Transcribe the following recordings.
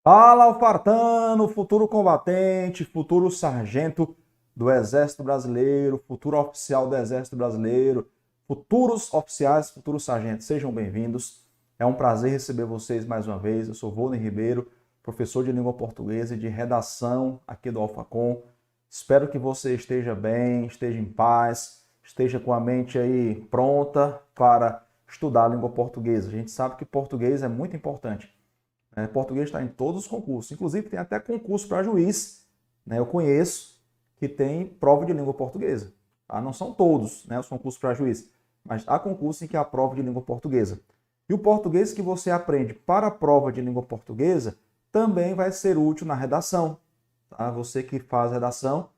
Fala, alfartano, futuro combatente, futuro sargento do Exército Brasileiro, futuro oficial do Exército Brasileiro, futuros oficiais, futuros sargentos, sejam bem-vindos. É um prazer receber vocês mais uma vez. Eu sou Volney Ribeiro, professor de língua portuguesa e de redação aqui do Alfacom. Espero que você esteja bem, esteja em paz, esteja com a mente aí pronta para estudar a língua portuguesa. A gente sabe que português é muito importante. Português está em todos os concursos, inclusive tem até concurso para juiz, né? Eu conheço que tem prova de língua portuguesa. Tá? Não são todos, né, os concursos para juiz, mas há concurso em que há prova de língua portuguesa. E o português que você aprende para a prova de língua portuguesa também vai ser útil na redação. Tá? Você que faz redação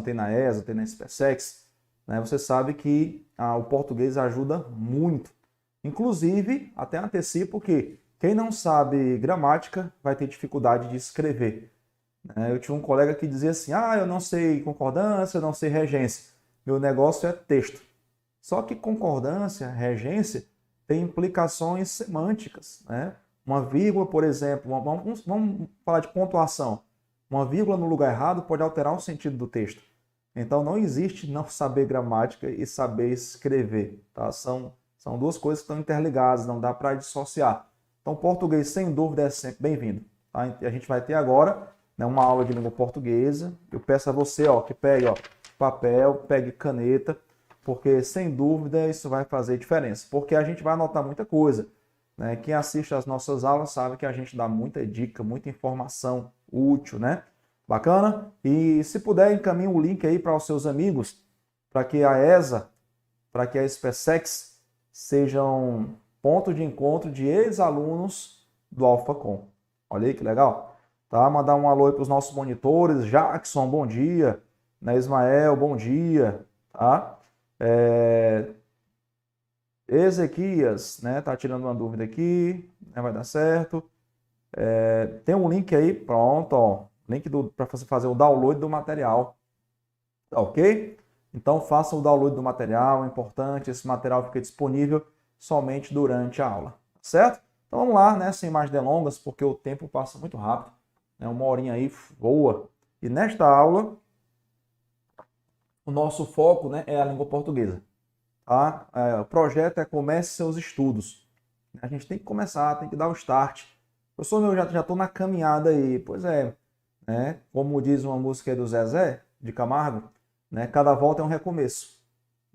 tem na ESA, tem na SPSEX, né? Você sabe que o português ajuda muito. Inclusive, até antecipo que quem não sabe gramática vai ter dificuldade de escrever. Eu tinha um colega que dizia assim, eu não sei concordância, eu não sei regência. Meu negócio é texto. Só que concordância, regência, tem implicações semânticas. Né? Uma vírgula, por exemplo, vamos falar de pontuação. Uma vírgula no lugar errado pode alterar o sentido do texto. Então não existe não saber gramática e saber escrever. Tá? São duas coisas que estão interligadas, não dá para dissociar. Então, português, sem dúvida, é sempre bem-vindo. Tá? A gente vai ter agora, né, uma aula de língua portuguesa. Eu peço a você que pegue papel, pegue caneta, porque, sem dúvida, isso vai fazer diferença. Porque a gente vai anotar muita coisa. Né? Quem assiste às nossas aulas sabe que a gente dá muita dica, muita informação útil, né? Bacana? E, se puder, encaminhe o link aí para os seus amigos, para que a ESA, para que a SPSEX sejam ponto de encontro de ex-alunos do Alfacom. Olha aí que legal. Tá? Mandar um alô aí para os nossos monitores. Jackson, bom dia. Né? Ismael, bom dia. Tá? Ezequias, né? Tá tirando uma dúvida aqui. Né? Vai dar certo. Tem um link aí, pronto. Link para você fazer o download do material. Tá ok? Então faça o download do material, é importante. Esse material fica disponível somente durante a aula, certo? Então vamos lá, né? Sem mais delongas, porque o tempo passa muito rápido, né? Uma horinha aí voa. E nesta aula, o nosso foco, né, é a língua portuguesa. Tá? O projeto é Comece Seus Estudos. A gente tem que começar, tem que dar o start. Professor, eu já estou na caminhada aí. Pois é, né? Como diz uma música aí do Zezé, de Camargo, né? Cada volta é um recomeço.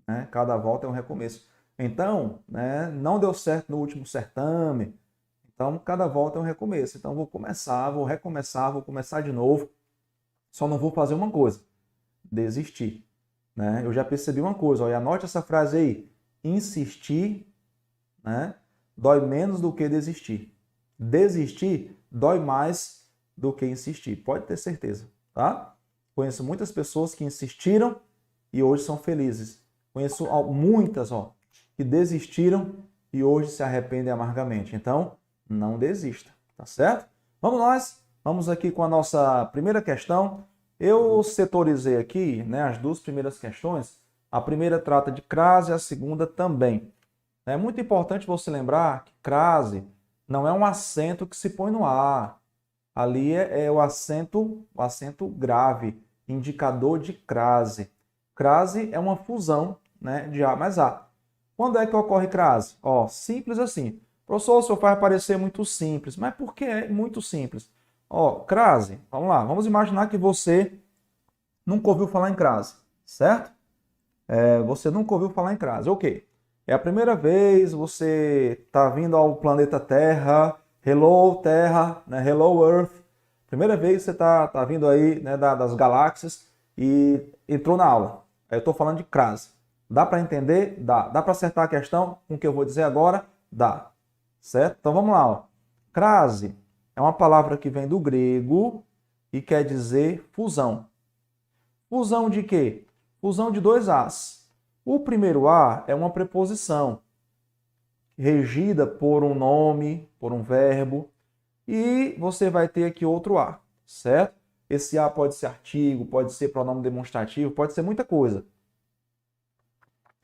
Né? Cada volta é um recomeço. Então, né, não deu certo no último certame. Então, cada volta é um recomeço. Então, vou recomeçar, vou começar de novo. Só não vou fazer uma coisa: desistir. Né? Eu já percebi uma coisa, e anote essa frase aí: insistir, né, dói menos do que desistir. Desistir dói mais do que insistir. Pode ter certeza. Tá? Conheço muitas pessoas que insistiram e hoje são felizes. Conheço muitas, que desistiram e hoje se arrependem amargamente. Então, não desista, tá certo? Vamos aqui com a nossa primeira questão. Eu setorizei aqui, né, as duas primeiras questões. A primeira trata de crase, a segunda também. É muito importante você lembrar que crase não é um acento que se põe no A. Ali é o acento grave, indicador de crase. Crase é uma fusão, né, de A mais A. Quando é que ocorre crase? Simples assim. Professor, o senhor faz parecer muito simples. Mas por que é muito simples? Crase, vamos lá. Vamos imaginar que você nunca ouviu falar em crase, certo? Você nunca ouviu falar em crase. Ok. É a primeira vez você está vindo ao planeta Terra. Hello, Terra, né? Hello, Earth. Primeira vez você está vindo aí, né, das galáxias e entrou na aula. Aí eu estou falando de crase. Dá para entender? Dá. Dá para acertar a questão com o que eu vou dizer agora? Dá. Certo? Então vamos lá. Crase é uma palavra que vem do grego e quer dizer fusão. Fusão de quê? Fusão de dois As. O primeiro A é uma preposição regida por um nome, por um verbo, e você vai ter aqui outro A, certo? Esse A pode ser artigo, pode ser pronome demonstrativo, pode ser muita coisa.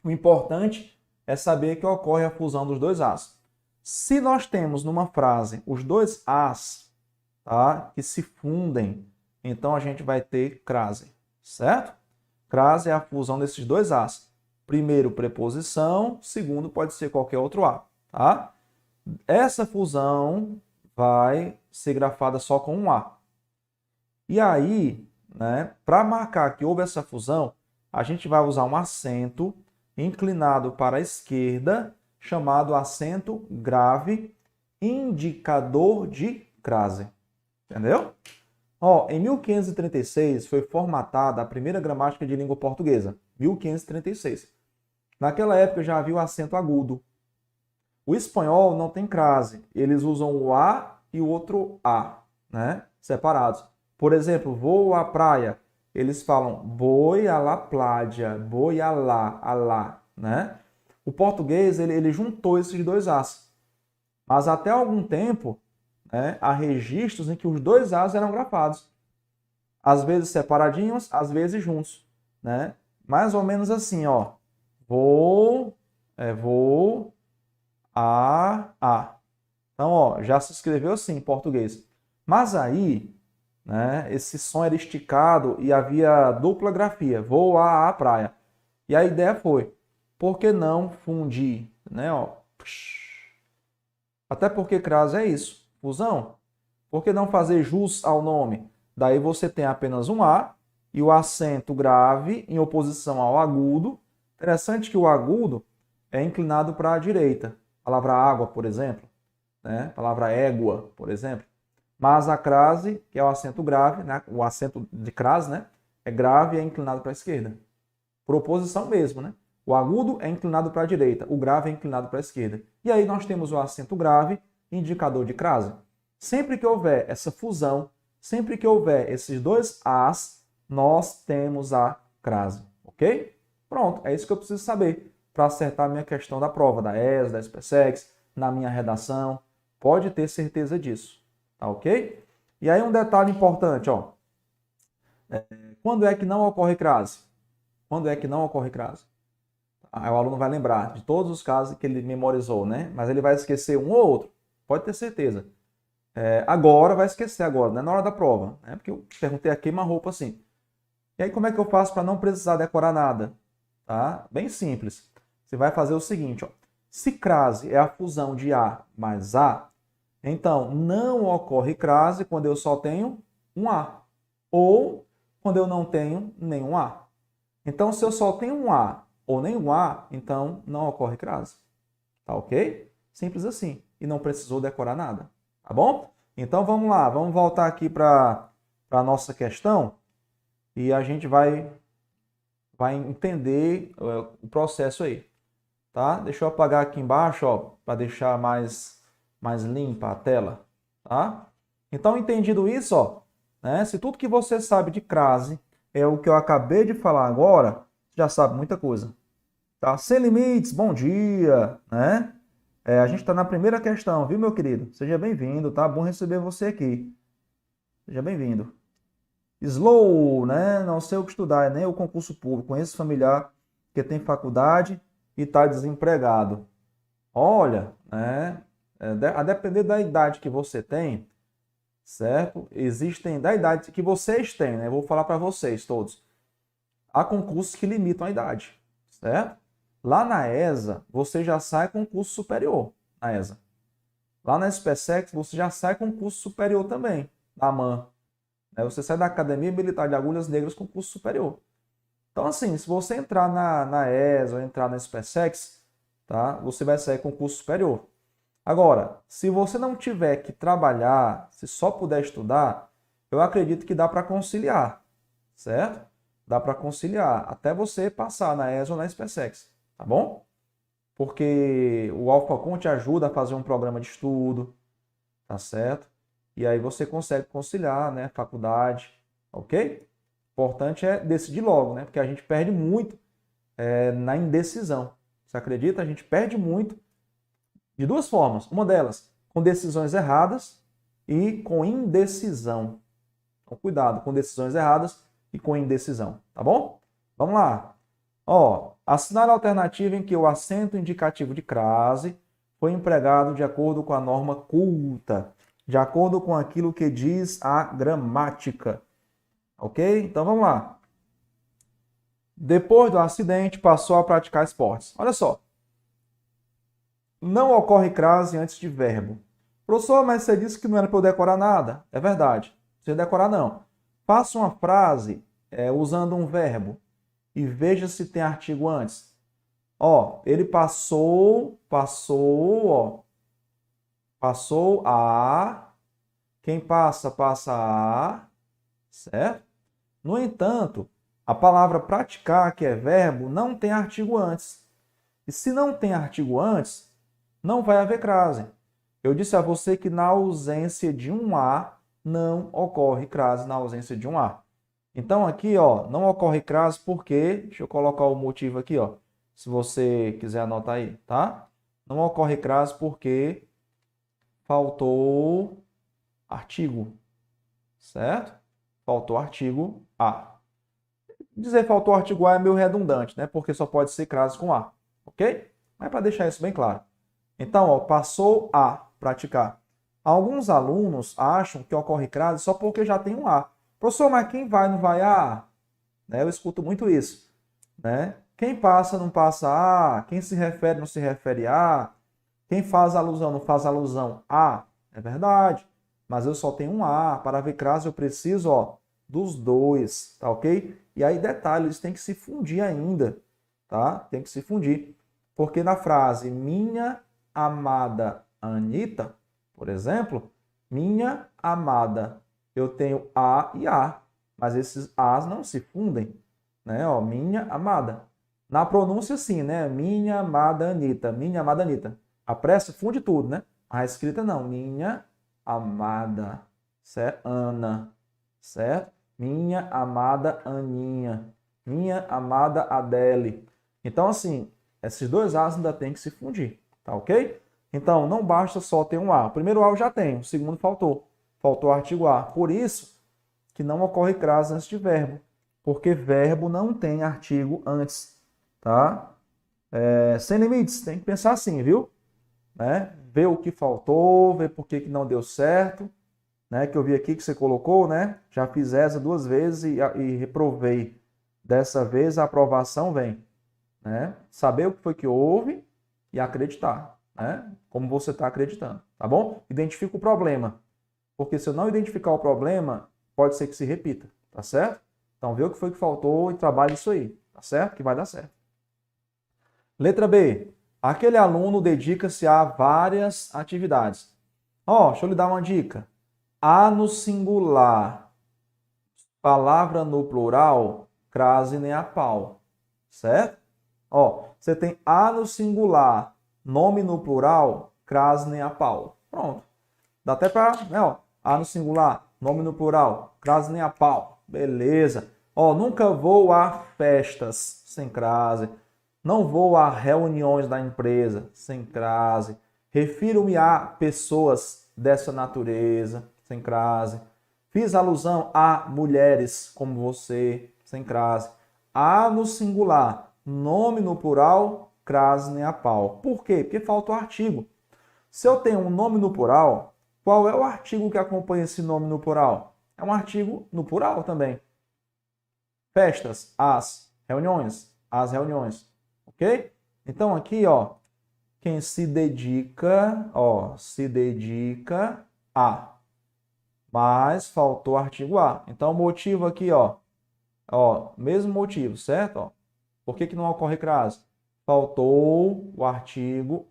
O importante é saber que ocorre a fusão dos dois As. Se nós temos numa frase os dois As, tá? Que se fundem. Então, a gente vai ter crase, certo? Crase é a fusão desses dois As. Primeiro, preposição. Segundo, pode ser qualquer outro A, tá? Essa fusão vai ser grafada só com um A. E aí, né, para marcar que houve essa fusão, a gente vai usar um acento inclinado para a esquerda, chamado acento grave, indicador de crase. Entendeu? Ó, em 1536 foi formatada a primeira gramática de língua portuguesa. 1536. Naquela época já havia o acento agudo. O espanhol não tem crase. Eles usam o A e o outro A, né? Separados. Por exemplo, vou à praia. Eles falam voy a la playa, voy a lá, né? O português, ele juntou esses dois As. Mas até algum tempo, né, há registros em que os dois As eram grafados. Às vezes separadinhos, às vezes juntos, né? Mais ou menos assim, ó. Vou a. Então, ó, já se escreveu assim em português. Mas aí, né, esse som era esticado e havia dupla grafia. Vou à praia. E a ideia foi, por que não fundir, né, ó? Até porque crase é isso, fusão. Por que não fazer jus ao nome? Daí você tem apenas um A e o acento grave em oposição ao agudo. Interessante que o agudo é inclinado para a direita. A palavra água, por exemplo, né? A palavra égua, por exemplo. Mas a crase, que é o acento grave, né? O acento de crase, né? É grave e é inclinado para a esquerda. Por oposição mesmo, né? O agudo é inclinado para a direita, o grave é inclinado para a esquerda. E aí nós temos o acento grave, indicador de crase. Sempre que houver essa fusão, sempre que houver esses dois As, nós temos a crase, ok? Pronto, é isso que eu preciso saber para acertar a minha questão da prova, da ESA, da SPSEX, na minha redação. Pode ter certeza disso, tá ok? E aí um detalhe importante, ó. Quando é que não ocorre crase? Quando é que não ocorre crase? Aí o aluno vai lembrar de todos os casos que ele memorizou, né? Mas ele vai esquecer um ou outro, pode ter certeza. Agora vai esquecer agora, né? Na hora da prova, né? Porque eu perguntei a queima-roupa assim. E aí como é que eu faço para não precisar decorar nada? Tá? Bem simples. Você vai fazer o seguinte, ó. Se crase é a fusão de A mais A, então não ocorre crase quando eu só tenho um A. Ou quando eu não tenho nenhum A. Então, se eu só tenho um A ou nenhum A, então não ocorre crase. Tá ok? Simples assim. E não precisou decorar nada. Tá bom? Então vamos lá, vamos voltar aqui para a nossa questão e a gente vai entender o processo aí. Tá? Deixa eu apagar aqui embaixo, ó, para deixar mais limpa a tela. Tá? Então, entendido isso, ó, né? Se tudo que você sabe de crase é o que eu acabei de falar agora, já sabe muita coisa. Tá? Sem limites, bom dia, né? A gente está na primeira questão, viu, meu querido? Seja bem-vindo, tá? Bom receber você aqui. Seja bem-vindo. Slow, né? Não sei o que estudar, é nem o concurso público. Conheço familiar que tem faculdade e está desempregado. Olha, né? A depender da idade que você tem, certo? Existem, da idade que vocês têm, né? Eu vou falar para vocês todos. Há concursos que limitam a idade, certo? Lá na ESA, você já sai com curso superior, na ESA. Lá na SPSEX, você já sai com curso superior também, na MAN. Você sai da Academia Militar de Agulhas Negras com curso superior. Então, assim, se você entrar na ESA ou entrar na SPSEX, tá? Você vai sair com curso superior. Agora, se você não tiver que trabalhar, se só puder estudar, eu acredito que dá para conciliar, certo? Dá para conciliar até você passar na ESA ou na SPSEX. Tá bom? Porque o Alphacom te ajuda a fazer um programa de estudo, tá certo? E aí você consegue conciliar, né, faculdade, ok? Importante é decidir logo, né? Porque a gente perde muito na indecisão. Você acredita? A gente perde muito de duas formas. Uma delas, com decisões erradas e com indecisão. Então, cuidado com decisões erradas e com indecisão, tá bom? Vamos lá. Ó, assinale a alternativa em que o acento indicativo de crase foi empregado de acordo com a norma culta de acordo com aquilo que diz a gramática. Ok? Então vamos lá. Depois do acidente, passou a praticar esportes. Olha só. Não ocorre crase antes de verbo. Professor, mas você disse que não era para eu decorar nada. É verdade. Você decorar não. Faça uma frase usando um verbo e veja se tem artigo antes. Ó, ele passou a. Quem passa, passa a. Certo? No entanto, a palavra praticar, que é verbo, não tem artigo antes. E se não tem artigo antes, não vai haver crase. Eu disse a você que na ausência de um A, não ocorre crase na ausência de um A. Então aqui, ó, não ocorre crase porque, deixa eu colocar o motivo aqui, ó, se você quiser anotar aí, tá? Não ocorre crase porque faltou artigo, certo? Faltou artigo A. Dizer faltou artigo A é meio redundante, né? Porque só pode ser crase com A, ok? Mas para deixar isso bem claro. Então, ó, passou a praticar. Alguns alunos acham que ocorre crase só porque já tem um A. Professor, mas quem vai não vai a? Né? Eu escuto muito isso. Né? Quem passa não passa a, quem se refere não se refere a, quem faz alusão não faz alusão a. É verdade. Mas eu só tenho um A. Para haver crase eu preciso, ó, dos dois, tá ok? E aí, detalhe, eles têm que se fundir ainda, tá? Tem que se fundir. Porque na frase minha amada Anitta, por exemplo, minha amada, eu tenho a e a, mas esses as não se fundem, né? Ó, minha amada. Na pronúncia, sim, né? Minha amada Anitta, minha amada Anitta. A pressa funde tudo, né? A escrita não, minha amada, certo? Ana, certo? Minha amada Aninha, minha amada Adele. Então, assim, esses dois As ainda tem que se fundir, tá ok? Então, não basta só ter um A. O primeiro A eu já tenho, o segundo faltou. Faltou o artigo A. Por isso que não ocorre crase antes de verbo, porque verbo não tem artigo antes, tá? Sem limites, tem que pensar assim, viu? Né? Ver o que faltou, ver por que não deu certo, né? Que eu vi aqui que você colocou, né? Já fiz essa 2 vezes e reprovei. Dessa vez a aprovação vem, né? Saber o que foi que houve e acreditar, né? Como você está acreditando, tá bom? Identifica o problema, porque se eu não identificar o problema, pode ser que se repita, tá certo? Então vê o que foi que faltou e trabalhe isso aí, tá certo? Que vai dar certo. Letra B. Aquele aluno dedica-se a várias atividades. Ó, deixa eu lhe dar uma dica. A no singular, palavra no plural, crase nem a pau, certo? Ó, você tem a no singular, nome no plural, crase nem a pau. Pronto. Dá até para, né, ó, a no singular, nome no plural, crase nem a pau. Beleza. Ó, nunca vou a festas, sem crase. Não vou a reuniões da empresa, sem crase. Refiro-me a pessoas dessa natureza, sem crase. Fiz alusão a mulheres como você, sem crase. A no singular, nome no plural, crase nem a pau. Por quê? Porque falta o artigo. Se eu tenho um nome no plural, qual é o artigo que acompanha esse nome no plural? É um artigo no plural também. Festas, as reuniões, ok? Então aqui, ó, quem se dedica, ó, se dedica a. Mas faltou o artigo a. Então o motivo aqui, ó, mesmo motivo, certo? Ó, por que não ocorre crase? Faltou o artigo,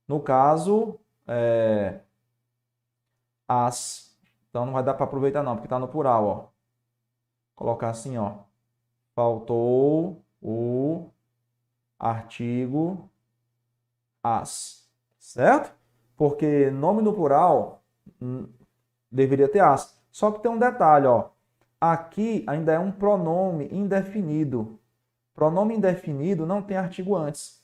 no caso, as. Então não vai dar para aproveitar não, porque está no plural, ó. Colocar assim, ó. Faltou o artigo as, certo? Porque nome no plural deveria ter as. Só que tem um detalhe, ó. Aqui ainda é um pronome indefinido. Pronome indefinido não tem artigo antes,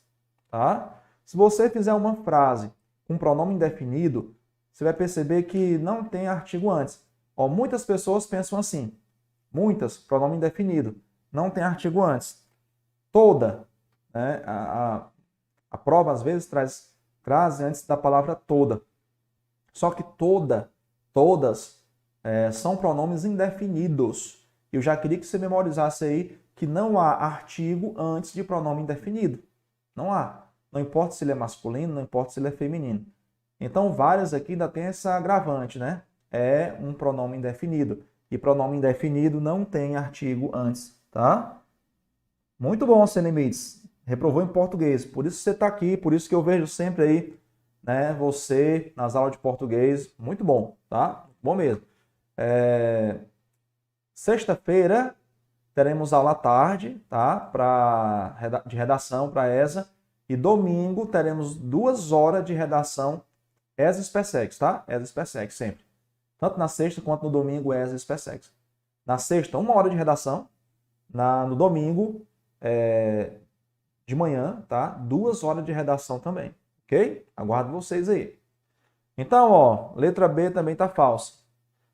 tá? Se você fizer uma frase com pronome indefinido, você vai perceber que não tem artigo antes. Ó, muitas pessoas pensam assim. Muitas, pronome indefinido, não tem artigo antes. Toda, né? A prova às vezes traz crase antes da palavra toda. Só que toda todas são pronomes indefinidos. Eu já queria que você memorizasse aí que não há artigo antes de pronome indefinido. Não há. Não importa se ele é masculino, não importa se ele é feminino. Então, várias aqui ainda tem essa agravante, né? É um pronome indefinido. E pronome indefinido não tem artigo antes, tá? Muito bom, sem limites. Reprovou em português. Por isso você está aqui, por isso que eu vejo sempre aí, né, você nas aulas de português. Muito bom, tá? Bom mesmo. Sexta-feira teremos aula à tarde, tá? De redação para ESA. E domingo teremos 2 horas de redação ESA SpaceX, tá? ESA SpaceX sempre. Tanto na sexta quanto no domingo, ESA SpaceX. Na sexta, 1 hora de redação. No domingo, de manhã, tá? 2 horas de redação também, ok? Aguardo vocês aí. Então, ó, letra B também tá falsa.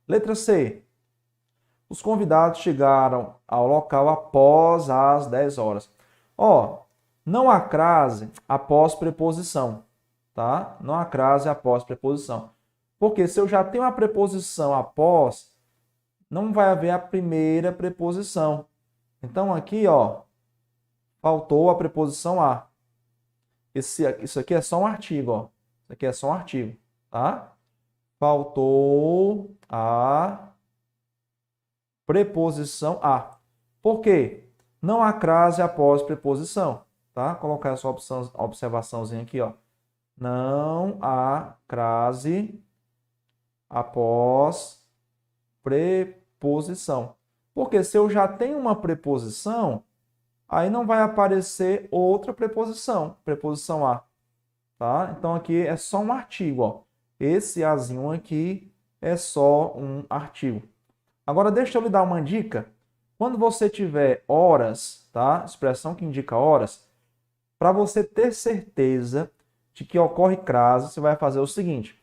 Letra C. Os convidados chegaram ao local após as 10 horas. Ó, não há crase após preposição, tá? Não há crase após preposição. Porque se eu já tenho a preposição após, não vai haver a primeira preposição. Então, aqui, ó, faltou a preposição a. Isso aqui é só um artigo, ó. Isso aqui é só um artigo, tá? Faltou a preposição a. Por quê? Não há crase após preposição, tá? Vou colocar essa observaçãozinha aqui, ó. Não há crase após preposição. Porque se eu já tenho uma preposição, aí não vai aparecer outra preposição, preposição a, tá? Então aqui é só um artigo, ó. Esse azinho aqui é só um artigo. Agora deixa eu lhe dar uma dica. Quando você tiver horas, tá? Expressão que indica horas, para você ter certeza de que ocorre crase, você vai fazer o seguinte: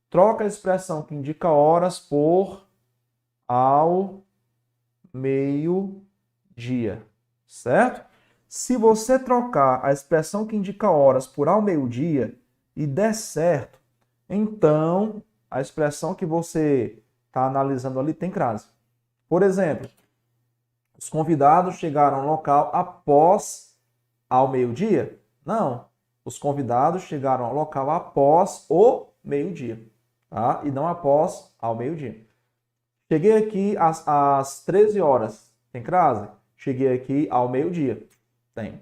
troca a expressão que indica horas por ao meio-dia, certo? Se você trocar a expressão que indica horas por ao meio-dia e der certo, então a expressão que você está analisando ali tem crase. Por exemplo, os convidados chegaram ao local após ao meio-dia? Não. Os convidados chegaram ao local após o meio-dia, tá? E não após ao meio-dia. Cheguei aqui às 13 horas. Tem crase? Cheguei aqui ao meio-dia. Tem.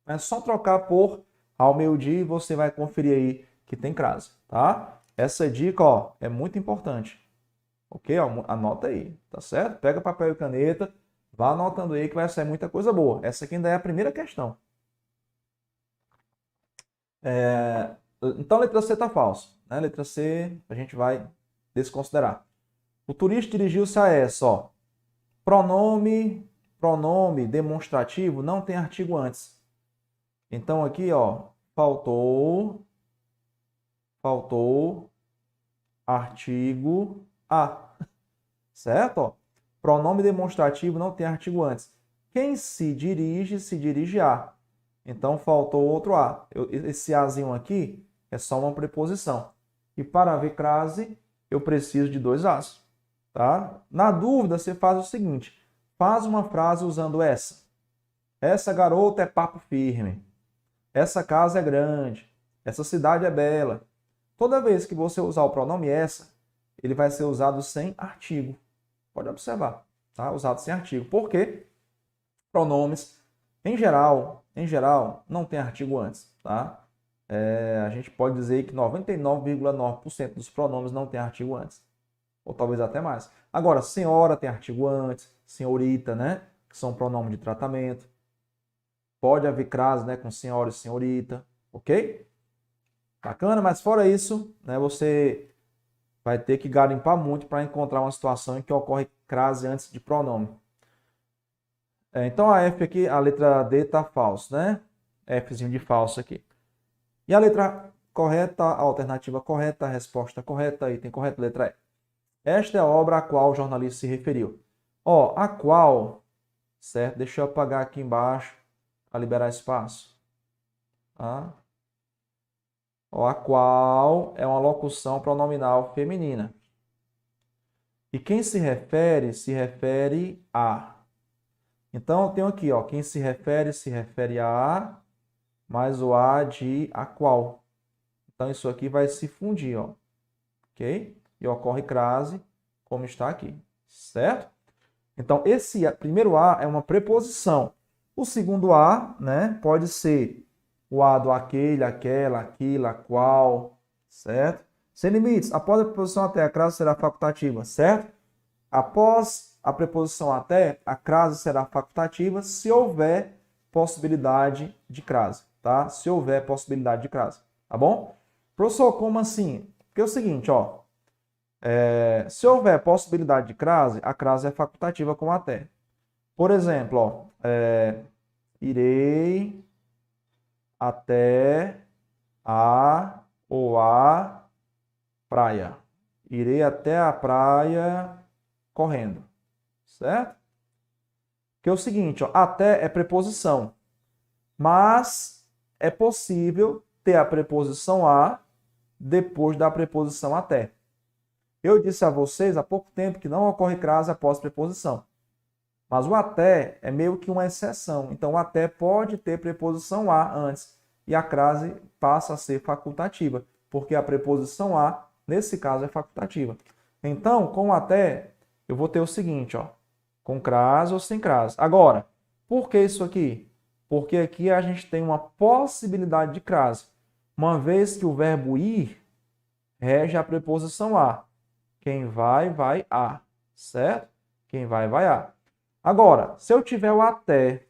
É só trocar por ao meio-dia e você vai conferir aí que tem crase, tá? Essa dica, ó, é muito importante. Ok? Ó, anota aí, tá certo? Pega papel e caneta, vá anotando aí que vai sair muita coisa boa. Essa aqui ainda é a primeira questão. Então, letra C está falso, né? Letra C a gente vai desconsiderar. O turista dirigiu-se a essa, ó. Pronome demonstrativo não tem artigo antes. Então aqui, ó, faltou artigo a. Certo? Ó, pronome demonstrativo não tem artigo antes. Quem se dirige a. Então faltou outro a. Esse azinho aqui é só uma preposição. E para haver crase, eu preciso de 2 as. Tá? Na dúvida, você faz o seguinte: faz uma frase usando essa. Essa garota é papo firme. Essa casa é grande. Essa cidade é bela. Toda vez que você usar o pronome essa, ele vai ser usado sem artigo. Pode observar, tá? Usado sem artigo. Por quê? Pronomes, em geral, não tem artigo antes, tá? A gente pode dizer que 99,9% dos pronomes não tem artigo antes. Ou talvez até mais. Agora, senhora tem artigo antes, senhorita, né? Que são pronomes de tratamento. Pode haver crase, né? Com senhora e senhorita, ok? Bacana, mas fora isso, né? Você vai ter que garimpar muito para encontrar uma situação em que ocorre crase antes de pronome. Então a F aqui, a letra D está falso, né? Fzinho de falso aqui. E a letra correta, a alternativa correta, a resposta correta, item correto, letra E. Esta é a obra a qual o jornalista se referiu. Ó, a qual, certo? Deixa eu apagar aqui embaixo para liberar espaço. Tá? Ó, a qual é uma locução pronominal feminina. E quem se refere a. Então, eu tenho aqui, ó, quem se refere a, mais o a de a qual. Então, isso aqui vai se fundir, ó. Ok? E ocorre crase, como está aqui. Certo? Então, esse primeiro a é uma preposição. O segundo a, né, pode ser o a do aquele, aquela, aquilo, a qual, certo? Sem limites. Após a preposição até, a crase será facultativa, certo? Após a preposição até, a crase será facultativa se houver possibilidade de crase, tá? Se houver possibilidade de crase, tá bom? Professor, como assim? Porque é o seguinte, ó. Se houver possibilidade de crase, a crase é facultativa com até. Por exemplo, ó, irei até a ou a praia. Irei até a praia correndo, certo? Que é o seguinte, ó, até é preposição, mas é possível ter a preposição a depois da preposição até. Eu disse a vocês há pouco tempo que não ocorre crase após preposição. Mas o até é meio que uma exceção. Então, o até pode ter preposição a antes e a crase passa a ser facultativa, porque a preposição a, nesse caso, é facultativa. Então, com o até, eu vou ter o seguinte, ó, com crase ou sem crase. Agora, por que isso aqui? Porque aqui a gente tem uma possibilidade de crase, uma vez que o verbo ir rege a preposição a. Quem vai, vai a, certo? Quem vai, vai a. Agora, se eu tiver o até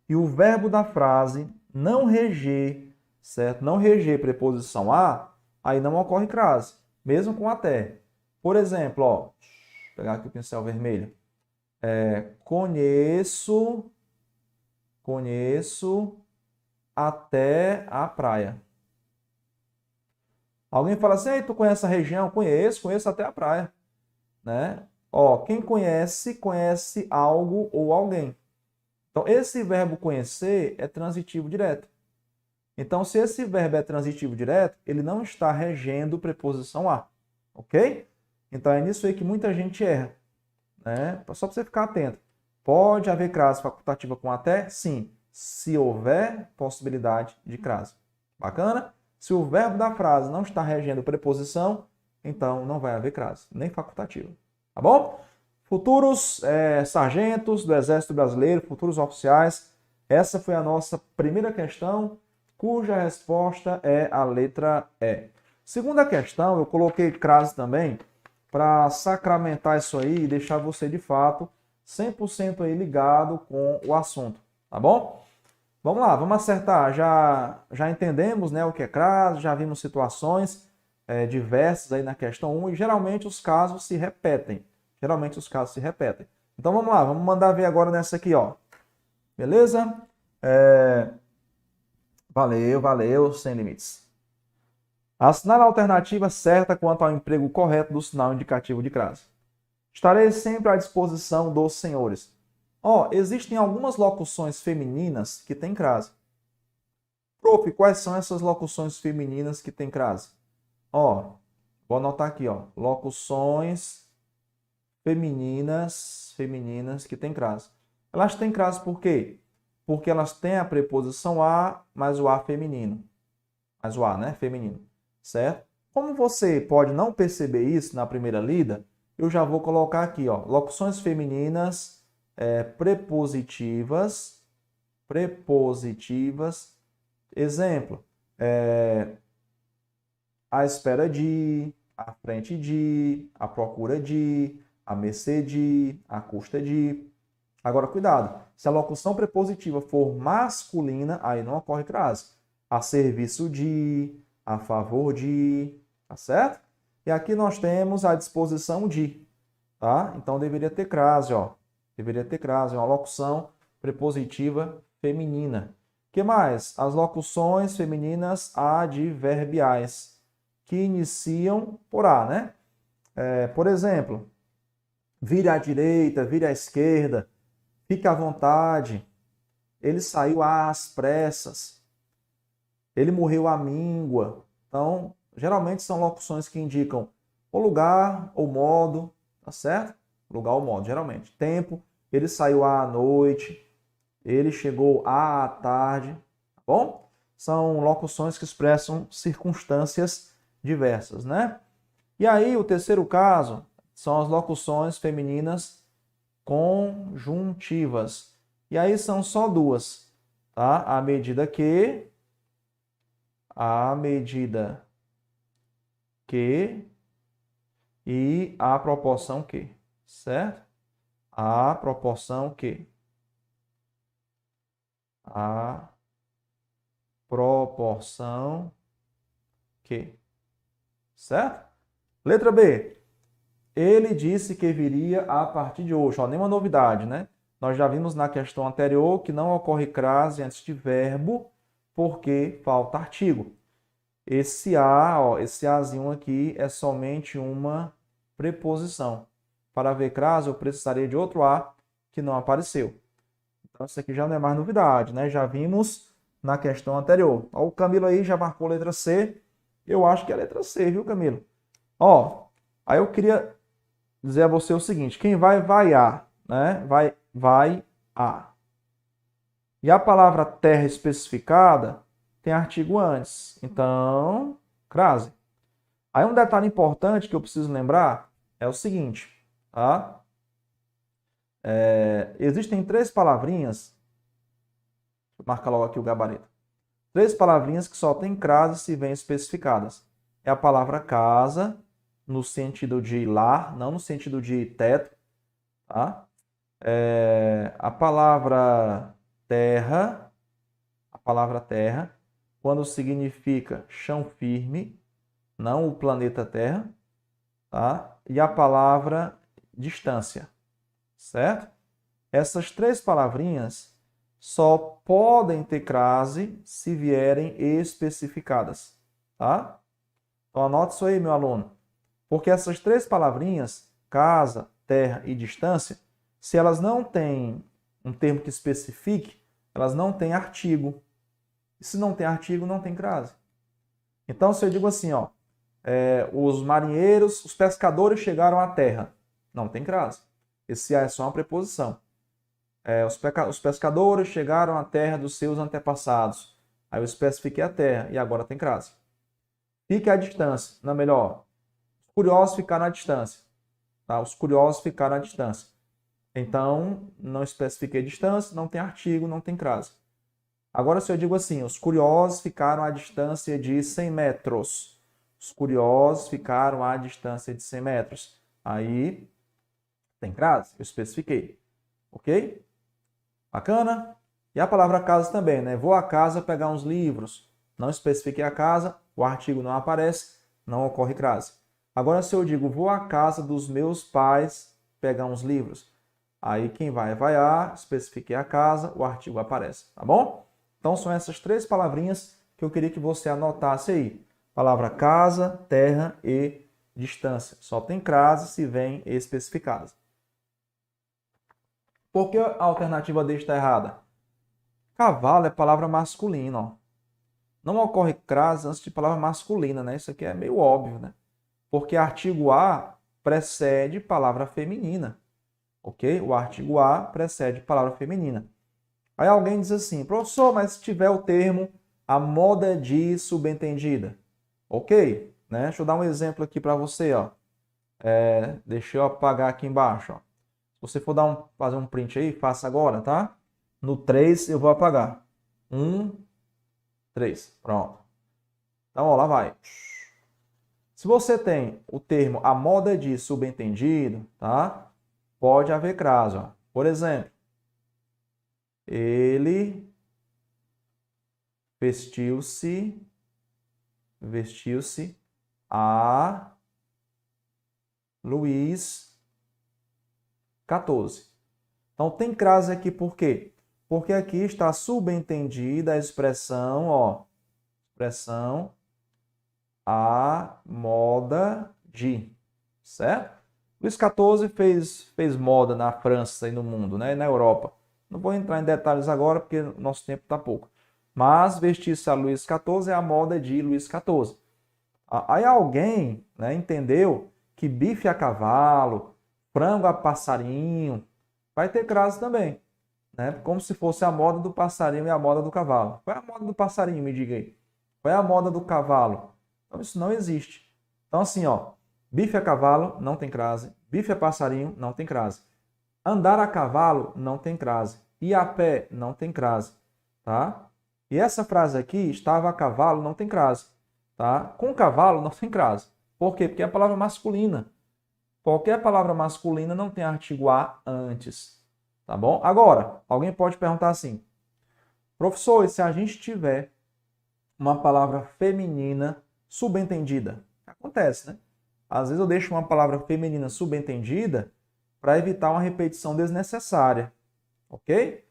e o verbo da frase não reger, certo? Não reger preposição a, aí não ocorre crase, mesmo com até. Por exemplo, ó, vou pegar aqui o pincel vermelho. Conheço até a praia. Alguém fala assim, ei, tu conhece a região? Conheço até a praia, né? Ó, quem conhece, conhece algo ou alguém. Então, esse verbo conhecer é transitivo direto. Então, se esse verbo é transitivo direto, ele não está regendo preposição a, ok? Então, é nisso aí que muita gente erra, né? Só para você ficar atento. Pode haver crase facultativa com até? Sim, se houver possibilidade de crase. Bacana? Se o verbo da frase não está regendo preposição, então não vai haver crase, nem facultativa. Tá bom? Futuros sargentos do Exército Brasileiro, futuros oficiais, essa foi a nossa primeira questão, cuja resposta é a letra E. Segunda questão, eu coloquei crase também para sacramentar isso aí e deixar você, de fato, 100% aí ligado com o assunto, tá bom? Vamos lá, vamos acertar. Já entendemos, né, o que é crase, já vimos situações diversas aí na questão 1 e geralmente os casos se repetem. Então vamos lá, vamos mandar ver agora nessa aqui, ó. Beleza? Valeu, sem limites. Assinar a alternativa certa quanto ao emprego correto do sinal indicativo de crase. Estarei sempre à disposição dos senhores. Ó, existem algumas locuções femininas que têm crase. Prof, quais são essas locuções femininas que têm crase? Ó, vou anotar aqui, ó. Locuções femininas que têm crase. Elas têm crase por quê? Porque elas têm a preposição a, mais o a feminino. Mais o a, né? Feminino. Certo? Como você pode não perceber isso na primeira lida, eu já vou colocar aqui, ó. Locuções femininas prepositivas. Exemplo, à espera de, à frente de, à procura de, à mercê de, à custa de. Agora, cuidado, se a locução prepositiva for masculina, aí não ocorre crase. A serviço de, a favor de, tá certo? E aqui nós temos a disposição de, tá? Então deveria ter crase, ó. Deveria ter crase, é uma locução prepositiva feminina. O que mais? As locuções femininas adverbiais, que iniciam por a, né? Por exemplo, vire à direita, vire à esquerda, fique à vontade, ele saiu às pressas, ele morreu à míngua. Então, geralmente são locuções que indicam O lugar ou modo, tá certo? Lugar ou modo, geralmente. Tempo, ele saiu à noite, ele chegou à tarde, tá bom? São locuções que expressam circunstâncias diversas, né? E aí, o terceiro caso são as locuções femininas conjuntivas. E aí são só duas, tá? À medida que, e a proporção que, certo? A proporção que. A proporção que. Certo? Letra B. Ele disse que viria a partir de hoje. Ó, nenhuma novidade, né? Nós já vimos na questão anterior que não ocorre crase antes de verbo porque falta artigo. Esse A, ó, esse Azinho aqui é somente uma preposição. Para ver crase, eu precisaria de outro A que não apareceu. Então, isso aqui já não é mais novidade, né? Já vimos na questão anterior. Ó, o Camilo aí já marcou a letra C. Eu acho que é a letra C, viu, Camilo? Ó, aí eu queria dizer a você o seguinte: quem vai a, né? Vai a. E a palavra terra especificada tem artigo antes. Então, crase. Aí um detalhe importante que eu preciso lembrar é o seguinte, tá? Existem três palavrinhas, vou marcar logo aqui o gabarito. Três palavrinhas que só tem crase se vêm especificadas. É a palavra casa, no sentido de lar, não no sentido de teto, tá? A palavra terra, quando significa chão firme, não o planeta Terra, tá? E a palavra distância, certo? Essas três palavrinhas só podem ter crase se vierem especificadas, tá? Então anote isso aí, meu aluno. Porque essas três palavrinhas, casa, terra e distância, se elas não têm um termo que especifique, elas não têm artigo. E se não tem artigo, não tem crase. Então, se eu digo assim, ó, os marinheiros, os pescadores chegaram à terra, não tem crase. Esse A é só uma preposição. Os pescadores chegaram à terra dos seus antepassados. Aí eu especifiquei a terra e agora tem crase. Fique à distância, não é melhor. Os curiosos ficaram à distância. Tá? Os curiosos ficaram à distância. Então, não especifiquei distância, não tem artigo, não tem crase. Agora, se eu digo assim, os curiosos ficaram à distância de 100 metros. Os curiosos ficaram à distância de 100 metros. Aí, tem crase? Eu especifiquei. Ok? Bacana? E a palavra casa também, né? Vou à casa pegar uns livros. Não especifiquei a casa, o artigo não aparece, não ocorre crase. Agora, se eu digo, vou à casa dos meus pais pegar uns livros. Aí, quem vai a, especifiquei a casa, o artigo aparece. Tá bom? Então, são essas três palavrinhas que eu queria que você anotasse aí. Palavra casa, terra e distância. Só tem crase se vem especificadas. Por que a alternativa D está errada? Cavalo é palavra masculina, ó. Não ocorre crase antes de palavra masculina, né? Isso aqui é meio óbvio, né? Porque artigo A precede palavra feminina. Ok? O artigo A precede palavra feminina. Aí alguém diz assim, professor, mas se tiver o termo a moda de subentendida. Ok, né? Deixa eu dar um exemplo aqui para você, ó. Deixa eu apagar aqui embaixo, ó. Se você for fazer um print aí, faça agora, tá? No 3 eu vou apagar. 1, 3, pronto. Então, ó, lá vai. Se você tem o termo a moda de subentendido, tá? Pode haver crase, ó. Por exemplo, ele vestiu-se a Luís XIV. Então, tem crase aqui por quê? Porque aqui está subentendida a expressão, ó, expressão a moda de, certo? Luís XIV fez moda na França e no mundo, né? Na Europa. Não vou entrar em detalhes agora, porque nosso tempo está pouco. Mas vestir-se a Luís XIV é a moda de Luís XIV. Aí alguém, né, entendeu que bife a cavalo, frango a passarinho, vai ter crase também, né? Como se fosse a moda do passarinho e a moda do cavalo. Qual é a moda do passarinho, me diga aí? Qual é a moda do cavalo? Então isso não existe. Então assim, ó, bife a cavalo não tem crase, bife a passarinho não tem crase. Andar a cavalo não tem crase. Ir a pé não tem crase, tá? E essa frase aqui, estava a cavalo, não tem crase, tá? Com cavalo não tem crase. Por quê? Porque é a palavra masculina. Qualquer palavra masculina não tem artigo a antes, tá bom? Agora, alguém pode perguntar assim: professor, e se a gente tiver uma palavra feminina subentendida? Acontece, né? Às vezes eu deixo uma palavra feminina subentendida para evitar uma repetição desnecessária, ok?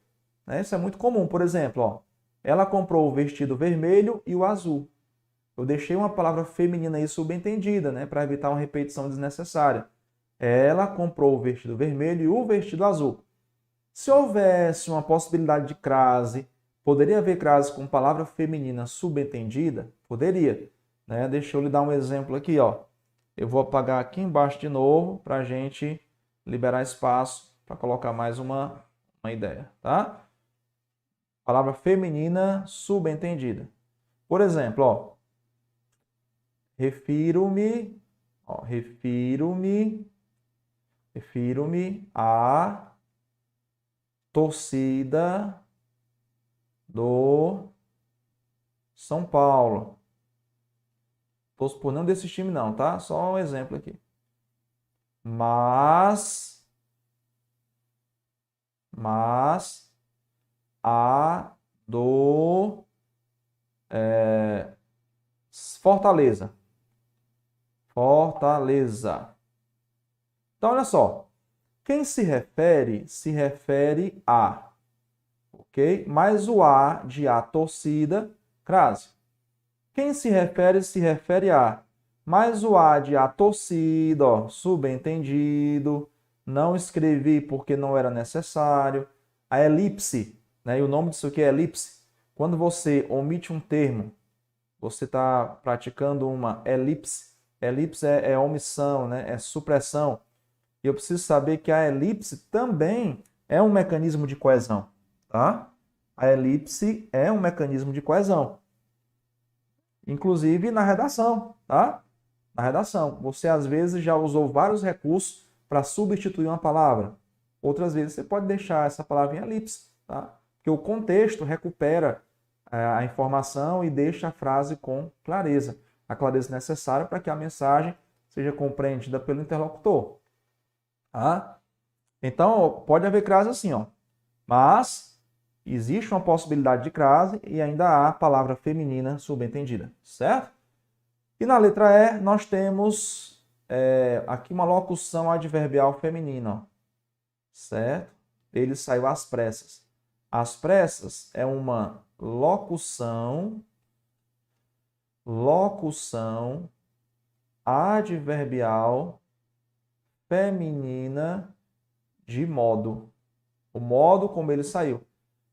Isso é muito comum. Por exemplo, ó, ela comprou o vestido vermelho e o azul. Eu deixei uma palavra feminina aí subentendida, né, para evitar uma repetição desnecessária. Ela comprou o vestido vermelho e o vestido azul. Se houvesse uma possibilidade de crase, poderia haver crase com palavra feminina subentendida? Poderia, né? Deixa eu lhe dar um exemplo aqui, ó. Eu vou apagar aqui embaixo de novo para a gente liberar espaço para colocar mais uma ideia, tá? Palavra feminina subentendida. Por exemplo, ó, refiro-me à torcida do São Paulo. Torço por nenhum desses times não, tá? Só um exemplo aqui. Mas a do Fortaleza. Fortaleza. Então, olha só. Quem se refere a, ok? Mais o a de a torcida, crase. Quem se refere a. Mais o a de a torcida, ó, subentendido. Não escrevi porque não era necessário. A elipse, né? E o nome disso aqui é elipse. Quando você omite um termo, você está praticando uma elipse. Elipse é omissão, né? É supressão. E eu preciso saber que a elipse também é um mecanismo de coesão, tá? A elipse é um mecanismo de coesão. Inclusive na redação, tá? Na redação. Você às vezes já usou vários recursos para substituir uma palavra. Outras vezes você pode deixar essa palavra em elipse, tá? Porque o contexto recupera a informação e deixa a frase com clareza. A clareza necessária para que a mensagem seja compreendida pelo interlocutor. Tá? Então, pode haver crase assim, ó. Mas existe uma possibilidade de crase e ainda há palavra feminina subentendida, certo? E na letra E, nós temos aqui uma locução adverbial feminina, ó. Certo? Ele saiu às pressas. Às pressas é uma locução adverbial feminina de modo. O modo como ele saiu,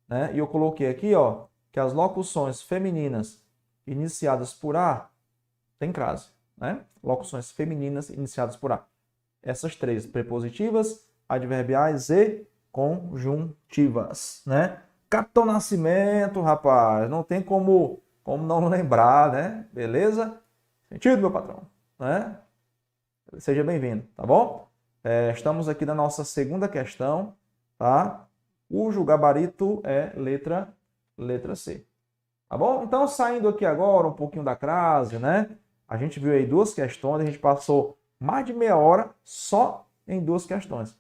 né? E eu coloquei aqui, ó, que as locuções femininas iniciadas por A tem crase, né? Locuções femininas iniciadas por A. Essas três, prepositivas, adverbiais e conjuntivas, né? Capitão Nascimento, rapaz, não tem como não lembrar, né? Beleza? Sentido, meu patrão, né? Seja bem-vindo, tá bom? Estamos aqui na nossa segunda questão, tá? Cujo gabarito é letra C, tá bom? Então, saindo aqui agora um pouquinho da crase, né? A gente viu aí duas questões, a gente passou mais de meia hora só em duas questões.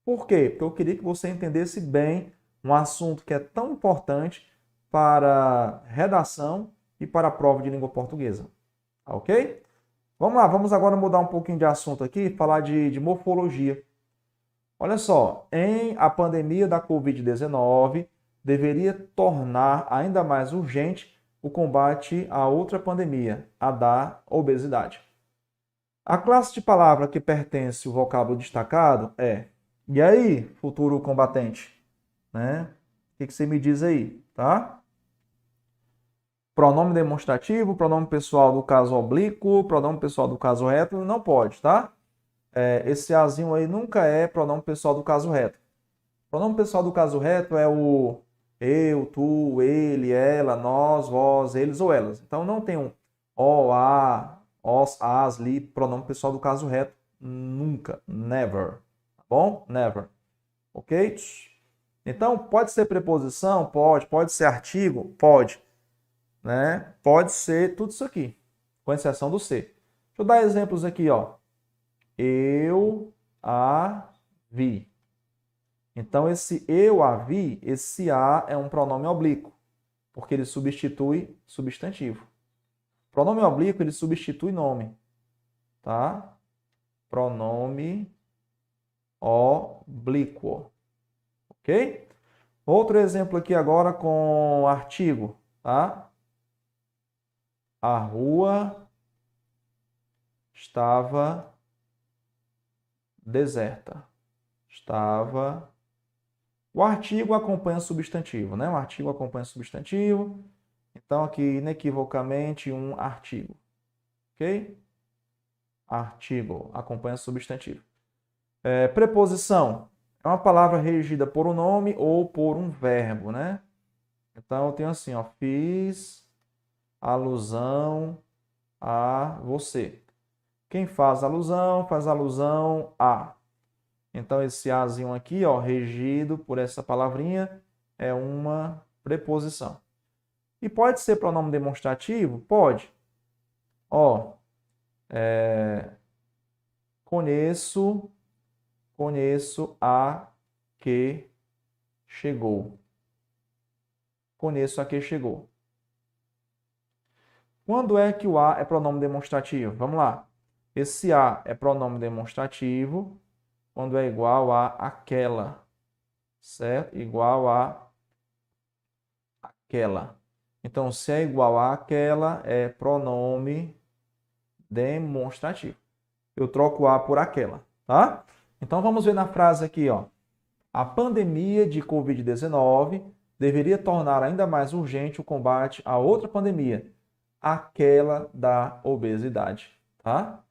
Por quê? Porque eu queria que você entendesse bem um assunto que é tão importante para redação e para a prova de língua portuguesa, tá ok? Vamos lá, vamos agora mudar um pouquinho de assunto aqui e falar de morfologia. Olha só, a pandemia da Covid-19 deveria tornar ainda mais urgente o combate a outra pandemia, a da obesidade. A classe de palavra que pertence ao vocábulo destacado é: e aí, futuro combatente? Né? O que você me diz aí, tá? Pronome demonstrativo, pronome pessoal do caso oblíquo, pronome pessoal do caso reto, não pode, tá? esse azinho aí nunca é pronome pessoal do caso reto. Pronome pessoal do caso reto é o eu, tu, ele, ela, nós, vós, eles ou elas. Então não tem um o, a, os, as, li, pronome pessoal do caso reto. Nunca. Never. Tá bom? Never. Ok? Então pode ser preposição? Pode. Pode ser artigo? Pode. Né? Pode ser tudo isso aqui, com exceção do ser. Deixa eu dar exemplos aqui, ó. Eu a vi. Então, esse eu a vi, esse a é um pronome oblíquo, porque ele substitui substantivo. Pronome oblíquo, ele substitui nome, tá? Pronome oblíquo, ok? Outro exemplo aqui agora com artigo, tá? A rua estava deserta. Estava. O artigo acompanha o substantivo, né? O artigo acompanha o substantivo. Então, aqui, inequivocamente, um artigo. Ok? Artigo acompanha o substantivo. Preposição é uma palavra regida por um nome ou por um verbo, né? Então, eu tenho assim, ó, fiz alusão a você. Quem faz alusão a. Então, esse azinho aqui, ó, regido por essa palavrinha, é uma preposição. E pode ser pronome demonstrativo? Pode. Ó, conheço a que chegou. Conheço a que chegou. Quando é que o a é pronome demonstrativo? Vamos lá. Esse a é pronome demonstrativo quando é igual a aquela, certo? Igual a aquela. Então, se é igual a aquela, é pronome demonstrativo. Eu troco a por aquela, tá? Então, vamos ver na frase aqui, ó. A pandemia de Covid-19 deveria tornar ainda mais urgente o combate a outra pandemia, aquela da obesidade, tá?